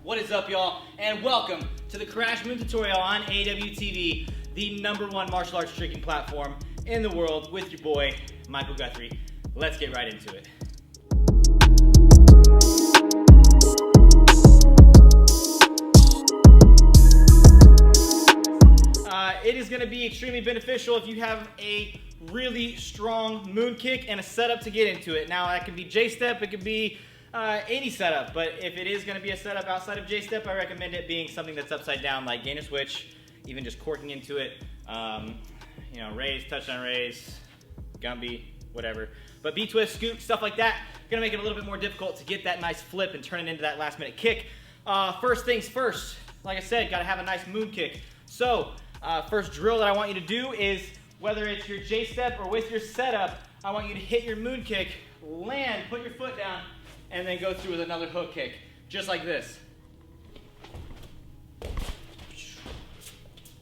What is up, y'all? And welcome to the Crash Moon tutorial on AWTV, the #1 martial arts tricking platform in the world, with your boy, Michael Guthrie. Let's get right into it. It is going to be extremely beneficial if you have a really strong moon kick and a setup to get into it. Now, that could be J-step, it could be 80 setup, but if it is going to be a setup outside of J-step, I recommend it being something that's upside down, like gainer switch, even just corking into it, you know, raise, touchdown raise, Gumby, whatever. But B-twist, scoop, stuff like that, going to make it a little bit more difficult to get that nice flip and turn it into that last minute kick. First things first, like I said, got to have a nice moon kick. So, first drill that I want you to do is, whether it's your J-step or with your setup, I want you to hit your moon kick, land, put your foot down, and then go through with another hook kick, just like this.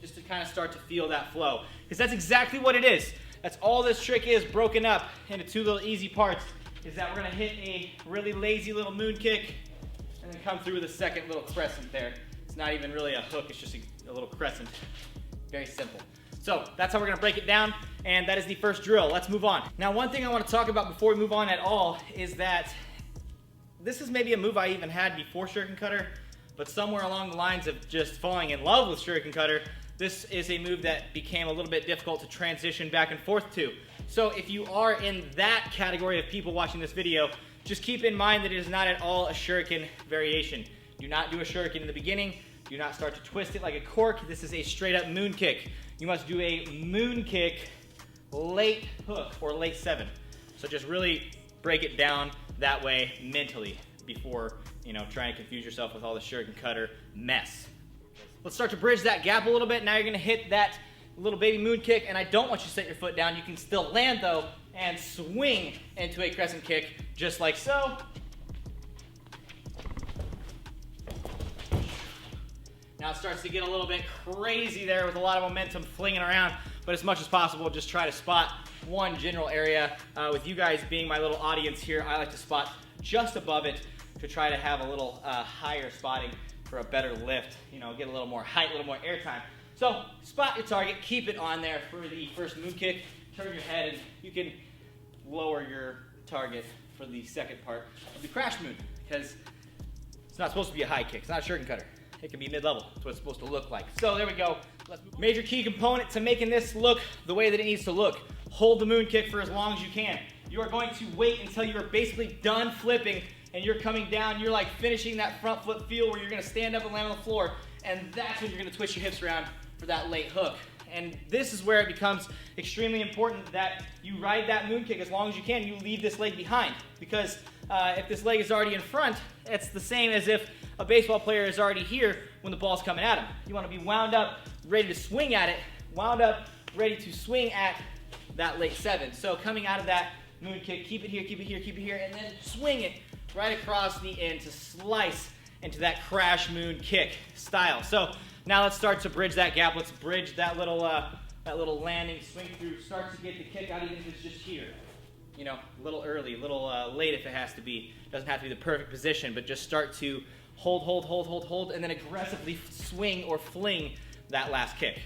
Just to kind of start to feel that flow, because that's exactly what it is. That's all this trick is, broken up into two little easy parts, is that we're going to hit a really lazy little moon kick, and then come through with a second little crescent there. It's not even really a hook, it's just a little crescent. Very simple. So that's how we're going to break it down, and that is the first drill. Let's move on. Now, one thing I want to talk about before we move on at all is that this is maybe a move I even had before Shuriken Cutter, but somewhere along the lines of just falling in love with Shuriken Cutter, this is a move that became a little bit difficult to transition back and forth to. So if you are in that category of people watching this video, just keep in mind that it is not at all a Shuriken variation. Do not do a Shuriken in the beginning. Do not start to twist it like a cork. This is a straight up moon kick. You must do a moon kick late hook or late 7. So just really break it down that way mentally before, you know, trying to confuse yourself with all the Shuriken Cutter mess. Let's start to bridge that gap a little bit. Now you're gonna hit that little baby moon kick, and I don't want you to set your foot down. You can still land though and swing into a crescent kick just like so. Now it starts to get a little bit crazy there with a lot of momentum flinging around, but as much as possible, just try to spot one general area. With you guys being my little audience here, I like to spot just above it to try to have a little higher spotting for a better lift. You know, get a little more height, a little more air time. So spot your target, keep it on there for the first moon kick, turn your head, and you can lower your target for the second part of the crash moon, because it's not supposed to be a high kick. It's not a Shuriken Cutter. It can be mid-level. That's what it's supposed to look like. So there we go. Major key component to making this look the way that it needs to look. Hold the moon kick for as long as you can. You are going to wait until you are basically done flipping and you're coming down. You're like finishing that front flip feel where you're going to stand up and land on the floor, and that's when you're going to twist your hips around for that late hook. And this is where it becomes extremely important that you ride that moon kick as long as you can. You leave this leg behind, because if this leg is already in front, it's the same as if a baseball player is already here when the ball's coming at him. You want to be wound up, ready to swing at it, wound up, ready to swing at that late 7. So coming out of that moon kick, keep it here, keep it here, keep it here, and then swing it right across the end to slice into that crash moon kick style. So now let's start to bridge that gap. Let's bridge that little landing, swing through, start to get the kick out even if it's just here. You know, a little early, a little late if it has to be. Doesn't have to be the perfect position, but just start to hold, and then aggressively swing or fling that last kick.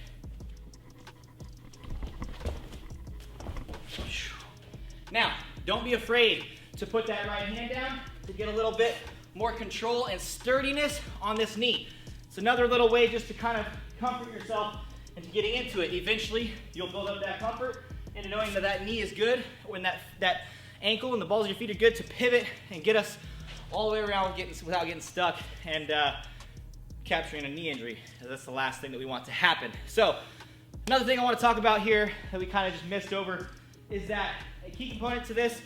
Now, don't be afraid to put that right hand down to get a little bit more control and sturdiness on this knee. It's another little way just to kind of comfort yourself into getting into it. Eventually, you'll build up that comfort into knowing that that knee is good, when that ankle and the balls of your feet are good to pivot and get us all the way around without getting stuck and capturing a knee injury. That's the last thing that we want to happen. So another thing I want to talk about here that we kind of just missed over is that a key component to this,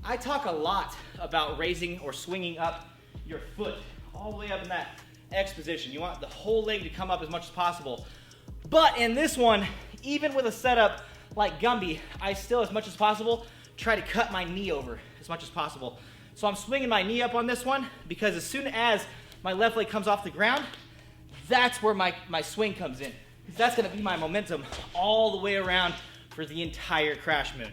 I talk a lot about raising or swinging up your foot all the way up in that X position. You want the whole leg to come up as much as possible. But in this one, even with a setup like Gumby, I still, as much as possible, try to cut my knee over as much as possible. So I'm swinging my knee up on this one, because as soon as my left leg comes off the ground, that's where my swing comes in. Because that's going to be my momentum all the way around for the entire crash moon.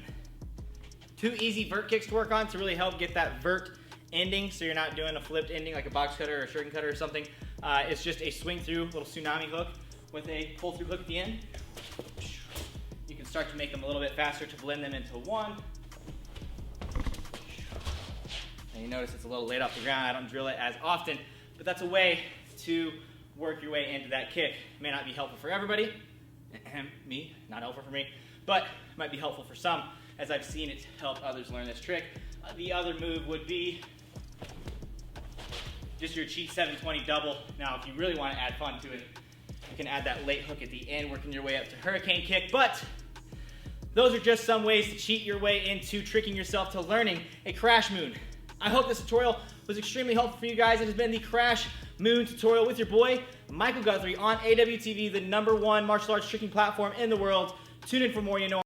2 easy vert kicks to work on to really help get that vert ending, so you're not doing a flipped ending like a box cutter or a shuriken cutter or something. It's just a swing through little tsunami hook with a pull through hook at the end. You can start to make them a little bit faster to blend them into one. And you notice it's a little laid off the ground. I don't drill it as often, but that's a way to work your way into that kick. It may not be helpful for everybody, me, not helpful for me, but it might be helpful for some, as I've seen it help others learn this trick. The other move would be just your cheat 720 double. Now, if you really want to add fun to it, you can add that late hook at the end, working your way up to hurricane kick, but those are just some ways to cheat your way into tricking yourself to learning a crash moon. I hope this tutorial was extremely helpful for you guys. It has been the Crash Moon tutorial with your boy, Michael Guthrie, on AWTV, the #1 martial arts tricking platform in the world. Tune in for more, you know.